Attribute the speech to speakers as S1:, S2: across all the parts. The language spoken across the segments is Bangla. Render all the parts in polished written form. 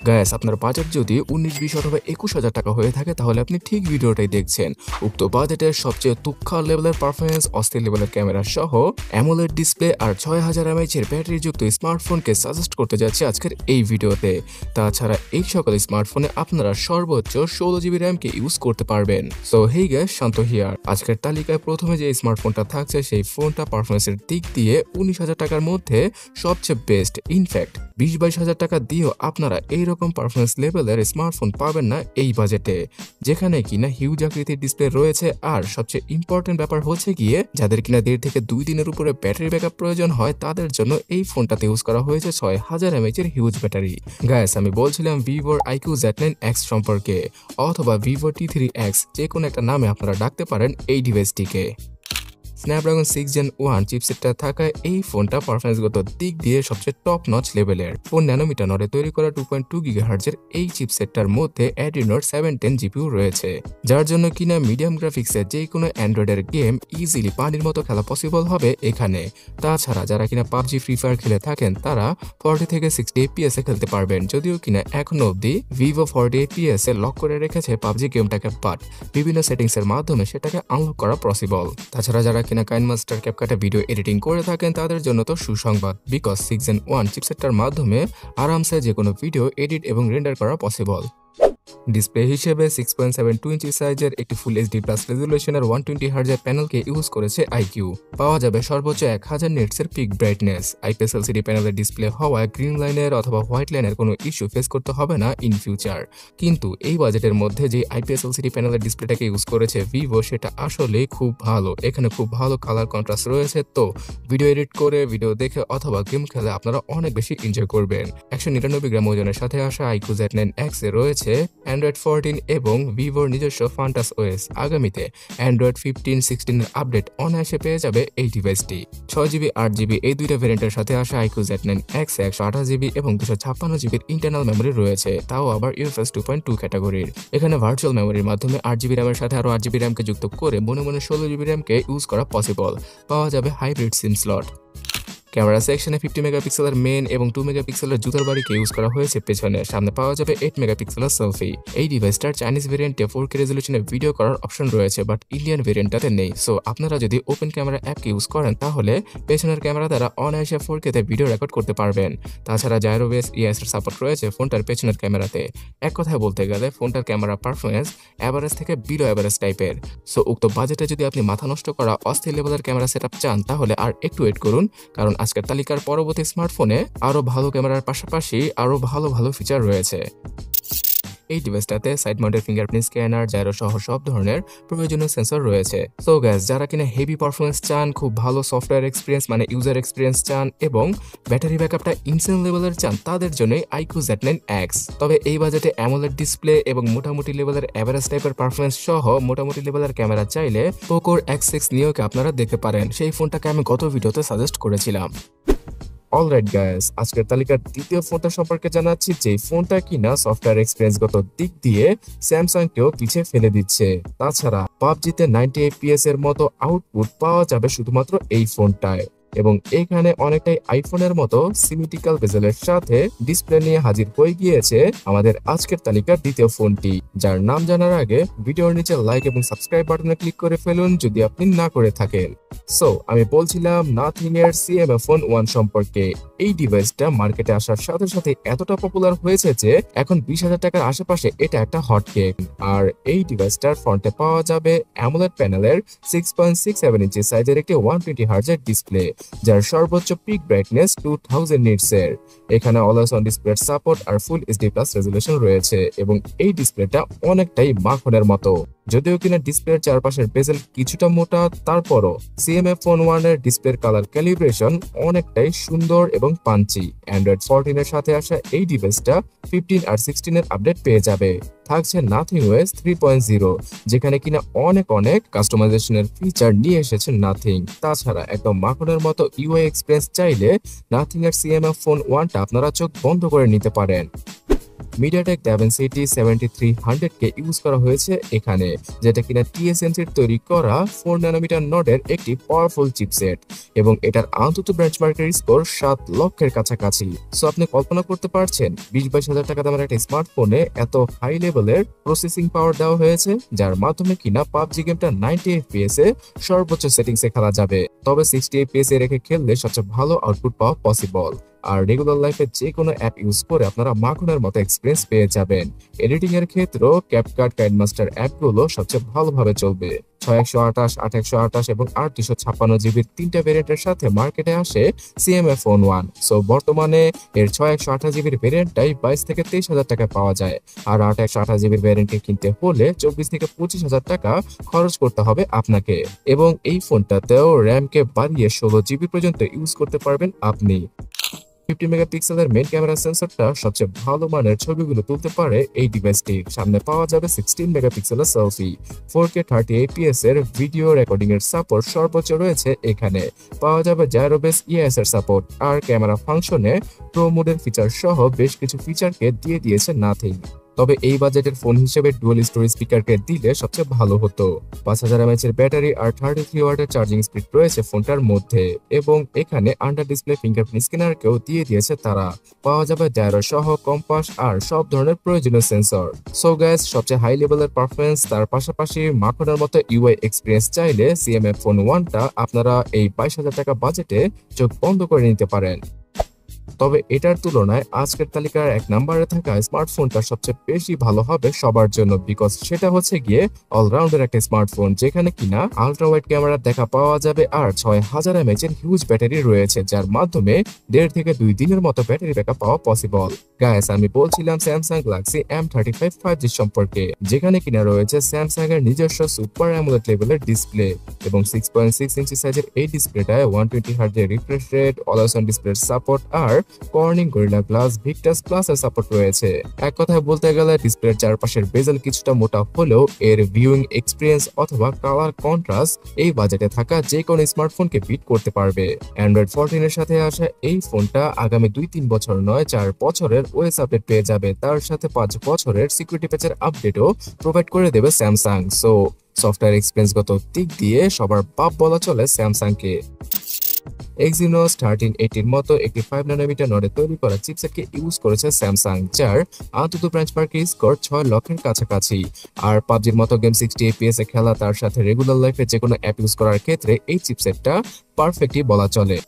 S1: গাইস, আপনার বাজেট যদি 19-20 অথবা 21,000 টাকা হয়ে থাকে তাহলে আপনি ঠিক ভিডিওটাই দেখছেন। উক্ত বাজেটের সবচেয়ে তুচ্ছা লেভেলের পারফরমেন্স, অস্থির লেভেলের ক্যামেরা সহ অ্যামোলেড ডিসপ্লে আর 6000 mAh এর ব্যাটারিযুক্ত স্মার্টফোনকে সাজেস্ট করতে যাচ্ছি আজকের এই ভিডিওতে। তাছাড়া এই সকল স্মার্টফোনে আপনারা সর্বোচ্চ 16GB র্যামকে ইউজ করতে পারবেন। So hey guys, Shanto here. আজকের তালিকায় প্রথমে যে স্মার্টফোনটা থাকছে সেই ফোনটা পারফরমেন্সের দিক দিয়ে 19,000 টাকার মধ্যে সবচেয়ে বেস্ট। ইনফ্যাক্ট 20-22 হাজার টাকা দিয়েও আপনারা এইরকম পারফরমেন্স লেভেলের স্মার্টফোন পাবেন না এই বাজেটে, যেখানে কিনা হিউজ আকৃতির ডিসপ্লে রয়েছে। আর সবচেয়ে ইম্পর্টেন্ট ব্যাপার হচ্ছে গিয়ে যাদের কিনা 1.5 থেকে 2 দিনের উপরে ব্যাটারি ব্যাকআপ প্রয়োজন হয় তাদের জন্য এই ফোনটাতে ইউজ করা হয়েছে 6000 mAh এর হিউজ ব্যাটারি। গাইস, আমি বলছিলাম ভিভোর IQ Z9X সম্পর্কে, অথবা ভিভো T3X, যে কোনো একটা নামে আপনারা ডাকতে পারেন এই ডিভাইসটিকে। স্ন্যাপড্রাগন 6 Gen 1 চিপসেটটা থাকায় এই ফোনটা পারফরমেন্সগত দিক দিয়ে সবচেয়ে টপ নচ লেভেলের। 4 ন্যানোমিটার নরে তৈরি করা 2.2 GHz এর এই চিপসেটটার মধ্যে Adreno 710 GPU রয়েছে, যার জন্য কিনা মিডিয়াম গ্রাফিক্সে যে কোনো অ্যান্ড্রয়েডের গেম ইজিলি পানির মতো খেলা পসিবল হবে এখানে। তাছাড়া যারা কিনা পাবজি, ফ্রি ফায়ার খেলে থাকেন তারা 40 থেকে 60 FPS এ খেলতে পারবেন, যদিও কিনা এখনো অবধি ভিভো 40 FPS এ লক করে রেখেছে পাবজি গেমটাকে, বাট বিভিন্ন সেটিংসের মাধ্যমে সেটাকে আনলক করা পসিবল। তাছাড়া যারা কিনা কাইনমাস্টার ক্যাপকাটে ভিডিও এডিটিং করে থাকেন তাদের জন্য তো সুসংবাদ, বিকজ 6 Gen 1 চিপসেটটার মাধ্যমে আরামসে যে কোনো ভিডিও এডিট এবং রেন্ডার করা পসিবল। ডিসপ্লে হিসেবে 6.72 ইঞ্চি সাইজের একটি ফুল এইচডি প্লাস রেজুলেশনের 120Hz এর প্যানেলকে ইউজ করেছে IQ। পাওয়া যাবে সর্বোচ্চ 1000 নিটস এর পিক ব্রাইটনেস। IPS LCD প্যানেলের ডিসপ্লে হওয়ায় গ্রিন লাইনের অথবা হোয়াইট লাইনের কোনো ইস্যু ফেস করতে হবে না ইন ফিউচার। কিন্তু এই বাজেটের মধ্যে যে IPS LCD প্যানেলের ডিসপ্লেটাকে ইউজ করেছে ভিভো, সেটা আসলে খুব ভালো। এখানে খুব ভালো কালার কন্ট্রাস্ট রয়েছে, তো ভিডিও এডিট করে, ভিডিও দেখে অথবা গেম খেলে আপনারা অনেক বেশি এনজয় করবেন। 199 গ্রাম ওজনের সাথে আসা IQ Z9X এ রয়েছে Android 14 এবং ভিভোর নিজস্ব ফান্টাস OS। আগামীতে Android 15-16 এর আপডেট অনায়াসে পেয়ে যাবে এই ডিভাইসটি। 6GB 8GB এই দুইটা ভেরিয়েন্টের সাথে আসা IQ Z9X 128GB এবং 256GB ইন্টারনাল মেমোরি রয়েছে, তাও আবার UFS 2.2 ক্যাটাগরির। এখানে ভার্চুয়াল মেমোরির মাধ্যমে 8GB র্যামের সাথে আরো 8GB র্যামকে যুক্ত করে মনে মনে 16GB র্যামকে ইউজ করা পসিবল। পাওয়া যাবে হাইব্রিড সিম স্লট। ক্যামেরা সেকশনে 50 মেগাপিক্সেলের মেন এবং 2 মেগাপিক্সেলের জুতার বাড়িকে ইউজ করা হয়েছে পেছনে। সামনে পাওয়া যাবে 8 মেগাপিক্সেলের সেলফি। এই ডিভাইসটার চাইনিজ ভেরিয়েন্টে 4K রেজলিউশনে ভিডিও করার অপশন রয়েছে, বাট ইন্ডিয়ান ভেরিয়েন্টটাতে নেই। সো আপনারা যদি ওপেন ক্যামেরা অ্যাপকে ইউজ করেন তাহলে পেছনের ক্যামেরা দ্বারা অনায়াসে 4K তে ভিডিও রেকর্ড করতে পারবেন। তাছাড়া জাইরো বেস EIS এর সাপোর্ট রয়েছে ফোনটার পেছনের ক্যামেরাতে। এক কথায় বলতে গেলে ফোনটার ক্যামেরা পারফরমেন্স অ্যাভারেজ থেকে বিলো অ্যাভারেজ টাইপের। সো উক্ত বাজেটে যদি আপনি মাথা নষ্ট করা অস্থির লেভেলের ক্যামেরা সেটআপ চান তাহলে আর একটু ওয়েট করুন, কারণ আজকের তালিকার পরবর্তী স্মার্টফোনে আরো ভালো ক্যামেরার পাশাপাশি আরো ভালো ভালো ফিচার রয়েছে। এই ডিভাইসটাতে side mounted fingerprint scanner, gyro সহ সব ধরনের প্রয়োজনীয় সেন্সর রয়েছে। সো গাইস, যারা কিনা হেভি পারফরমেন্স চান, খুব ভালো সফটওয়্যার এক্সপিরিয়েন্স মানে ইউজার এক্সপিরিয়েন্স চান এবং ব্যাটারি ব্যাকআপটা ইনসেন লেভেলের চান তাদের জন্যই IQ Z9X। তবে এই বাজেটে অ্যামোলেড ডিসপ্লে এবং মোটামুটি লেভেলের এভারেজ টাইপের পারফরমেন্স সহ মোটামুটি লেভেলের ক্যামেরা চাইলে পোকোর X6 নিয়োকে আপনারা দেখতে পারেন। সেই ফোনটাকে আমি গত ভিডিওতে সাজেস্ট করেছিলাম। অলরাইট গাইস, আজকের তালিকার দ্বিতীয় ফোনটা সম্পর্কে জানাচ্ছি, যে ফোনটা কিনা সফটওয়্যার এক্সপিরিয়েন্সগত দিক দিয়ে স্যামসাংকেও পিছিয়ে ফেলে দিচ্ছে। তাছাড়া পাবজিতে 90 FPS এর মতো আউটপুট পাওয়া যাবে শুধুমাত্র এই ফোনটায়, এবং এখানে অনেকটাই আইফোনের মতো সিমেট্রিক্যাল বেজেলের সাথে ডিসপ্লে নিয়ে হাজির হয়ে গিয়েছে আমাদের আজকের তালিকার দ্বিতীয় ফোনটি, যার নাম জানার আগে ভিডিওর নিচে লাইক এবং সাবস্ক্রাইব বাটনে ক্লিক করে ফেলুন যদি আপনি না করে থাকেন। সো আমি বলছিলাম নাথিং এর CMF-1 সম্পর্কে। এই ডিভাইসটা মার্কেটে আসার সাথে সাথে এতটা পপুলার হয়েছে যে এখন 20,000 টাকার আশেপাশে এটা একটা হট কেক। আর এই ডিভাইসটার ফ্রন্টে পাওয়া যাবে অ্যামোলেড প্যানেলের 6.67 ইঞ্চি সাইজের একটি 120Hz এর ডিসপ্লে, যার সর্বোচ্চ পিক ব্রাইটনেস 2000 নিটস এর। এখানে অলওয়েজ অন ডিসপ্লে সাপোর্ট আর ফুল এইচডি প্লাস রেজুলেশন রয়েছে, এবং এই ডিসপ্লেটা অনেকটাই মাখনের মতো। যদিও কিনা ডিসপ্লের চারপাশের বেজেল কিছুটা মোটা, তারপরও CMF-1 এর ডিসপ্লের কালার ক্যালিব্রেশন অনেকটাই সুন্দর এবং পাঞ্চি। Android 14 এর সাথে আসা এই ডিভাইসটা 15 আর 16 এর আপডেট পেয়ে যাবে। থাকছে নাথিং OS 3.0, যেখানে কিনা অনেক কাস্টমাইজেশনের ফিচার নিয়ে এসেছে নাথিং। তাছাড়া একদম মাখনের মতো UI এক্সপিরিয়েন্স চাইলে নাথিং এর CMF-1টা আপনারা চোখ বন্ধ করে নিতে পারেন। MediaTek Dimensity 7300 কে ইউজ করা হয়েছে এখানে, যেটা কিনা TSMC-র তৈরি করা 4 ন্যানোমিটার নোডের একটি পাওয়ারফুল চিপসেট এবং এটার আন্তত বেঞ্চমার্কের স্কোর 7 লক্ষের কাছাকাছি। সো আপনি কল্পনা করতে পারছেন 20-22 হাজার টাকা দামের একটা স্মার্টফোনে এত হাই লেভেলের প্রসেসিং পাওয়ার দেওয়া হয়েছে, যার মাধ্যমে কিনা PUBG গেমটা 90 FPS এ সর্বোচ্চ সেটিংসে খেলা যাবে। তবে 60 FPS এ রেখে খেললে সবচেয়ে ভালো আউটপুট পাওয়া পসিবল। আর রেগুলার লাইফে যে কোনো অ্যাপ ইউজ করে আপনারা মাখনের মতো এক্সপিরিয়েন্স পেয়ে যাবেন। এডিটিং এর ক্ষেত্রেও ক্যাপকাট, কাইনমাস্টার অ্যাপগুলো সবচেয়ে ভালোভাবে চলবে। 6128, 8128 এবং 8256 জিবির তিনটা ভেরিয়েন্টের সাথে মার্কেটে আসে CMF Phone 1। সো বর্তমানে এর 6128 জিবির ভেরিয়েন্টটাই 22 থেকে 23 হাজার টাকায় পাওয়া যায়। আর 8128 জিবির ভেরিয়েন্টকে কিনতে হলে 24 থেকে 25 হাজার টাকা খরচ করতে হবে আপনাকে। এবং এই ফোনটাতেও র্যামকে বাড়িয়ে 16 জিবি পর্যন্ত ইউজ করতে পারবেন আপনি। 50 মেগাপিক্সেলের মেইন ক্যামেরা সেন্সরটা সবচেয়ে ভালো মানের ছবিগুলো তুলতে পারে এই ডিভাইসটির। সামনে পাওয়া যাবে 16 মেগাপিক্সেলের সেলফি, 4K 30 APS এর ভিডিও রেকর্ডিং এর সাপোর্ট সর্বোচ্চ রয়েছে এখানে। পাওয়া যাবে জাইরোবেস EIS এর সাপোর্ট, আর ক্যামেরা ফাংশনে প্রো মোডের ফিচার সহ বেশ কিছু ফিচারকে দিয়ে দিয়েছে নাথিং। তবে এই বাজেটের ফোন হিসেবে ডুয়াল স্টোরেজ স্পিকারকে দিলে সবচেয়ে ভালো হতো। 5000 mAh এর ব্যাটারি আর 33 ওয়াটের চার্জিং স্পিড রয়েছে ফোনটার মধ্যে এবং এখানে আন্ডার ডিসপ্লে ফিঙ্গারপ্রিন্ট স্ক্যানারকেও দিয়ে দিয়েছে তারা। পাওয়া যাবে জাইরো সহ কম্পাস আর সব ধরনের প্রয়োজনীয় সেন্সর। সো গাইস, সবচেয়ে হাই লেভেলের পারফরম্যান্স তার পাশাপাশি মাখনের মতো UI এক্সপিরিয়েন্স চাইলে CMF Phone 1টা আপনারা এই 22,000 টাকা বাজেটে চোখ বন্ধ করে নিতে পারেন। তবে এটার তুলনায় আজকের তালিকার 1 নম্বরে থাকা স্মার্টফোনটা সবচেয়ে বেশি ভালো হবে সবার জন্য, বিকজ সেটা হচ্ছে গিয়ে অলরাউন্ডার একটা স্মার্টফোন, যেখানে কিনা আলট্রা ওয়াইড ক্যামেরা দেখা পাওয়া যাবে আর 6000 mAh এর হিউজ ব্যাটারি রয়েছে, যার মাধ্যমে 1.5 থেকে 2 দিনের মতো ব্যাটারি ব্যাকআপ পাওয়া পসিবল। গাইস, আমি বলছিলাম Samsung Galaxy M35 5G সম্পর্কে, যেখানে কিনা রয়েছে Samsung এর নিজস্ব সুপার অ্যামোলেড লেভেলের ডিসপ্লে এবং 6.6 ইঞ্চি সাইজের এই ডিসপ্লেটায় 120 Hz এর refresh rate, always on display support আর Corning Gorilla Glass Victus plus এর সাপোর্ট রয়েছে। এক কথায় বলতে গেলে ডিসপ্লের চারপাশের বেজেল কিছুটা মোটা হলেও এর ভিউইং এক্সপিরিয়েন্স অথবা কালার কন্ট্রাস্ট এই বাজেটে থাকা যে কোনো স্মার্টফোনকে বিট করতে পারবে। Android 14 এর সাথে আসা এই ফোনটা আগামী 2-3 বছর নয় 4 বছরের ওএস আপডেট পেয়ে যাবে, তার সাথে 5 বছরের সিকিউরিটি প্যাচের আপডেটও প্রোভাইড করে দেবে স্যামসাং। সো সফটওয়্যার এক্সপিরিয়েন্সগত দিক দিয়ে সবার বাপ বলা চলে স্যামসাংকে। Exynos 1380 এর মতো একটি 5 ন্যানোমিটার নোডে তৈরি করা চিপসেটকে ইউজ করেছে স্যামসাং, যার আন্তত বেঞ্চমার্কের স্কোর 6 লক্ষের কাছাকাছি। আর PUBG-র মতো গেম 60 FPS এ খেলা, তার সাথে রেগুলার লাইফে যে কোনো অ্যাপ ইউজ করার ক্ষেত্রে এই চিপসেটটা পারফেক্টলি বলা চলে।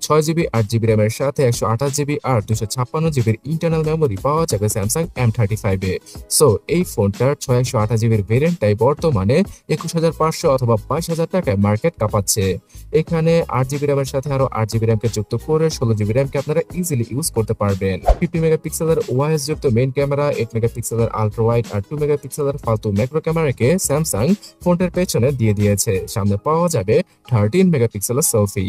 S1: 6GB 8GB র্যামের সাথে 128GB আর 256GB'র ইন্টারনাল মেমোরি পাওয়া যাবে স্যামসাং M35 এ। সো এই ফোনটার 128GB'র ভেরিয়েন্টটাই বর্তমানে 21,500 অথবা 22,000 টাকায় মার্কেট কাঁপাচ্ছে। এখানে 8GB র্যামের সাথে আরো 8GB র্যামকে যুক্ত করে 16GB র্যামকে আপনারা ইজিলি ইউজ করতে পারবেন। 50 মেগাপিক্সেলের ওয়াইস যুক্ত মেইন ক্যামেরা, 8 মেগাপিক্সেলের আলট্রা ওয়াইড আর 2 মেগাপিক্সেলের ফালতু ম্যাক্রো ক্যামেরাকে স্যামসাং ফোনটার পেছনে দিয়ে দিয়েছে। সামনে পাওয়া যাবে 13 মেগাপিক্সেলের সেলফি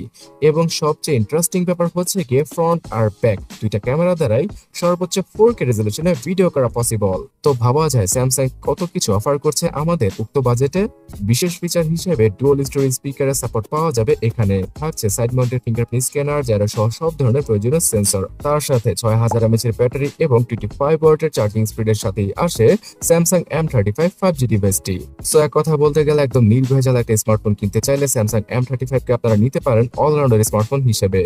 S1: এবং সবচেয়ে ইন্টারেস্টিং ব্যাপার হচ্ছে গিয়ে ফ্রন্ট আর ব্যাক দুইটা ক্যামেরা দ্বারাই সর্বোচ্চ 4K রেজলিউশনে ভিডিও করা পসিবল। তো ভাবা যায় স্যামসাং কত কিছু অফার করছে আমাদের উক্ত বাজেটে। বিশেষ ফিচার হিসেবে ডুয়াল স্টোরেজ স্পিকারের সাপোর্ট পাওয়া যাবে এখানে, থাকছে সাইড মাউন্টেড ফিঙ্গারপ্রিন্ট স্ক্যানার, যারা সহ সব ধরনের প্রয়োজনীয় সেন্সর, তার সাথে 6000 mAh এর ব্যাটারি এবং 25 ওয়াটের চার্জিং স্পিডের সাথেই আসে স্যামসাং M35 5G ডিভাইসটি। সো এক কথা বলতে গেলে একদম নির্ভেজাল একটা স্মার্টফোন কিনতে চাইলে স্যামসাং M35 কে আপনারা নিতে পারেন অলরাউন্ডার স্মার্টফোন হিসেবে।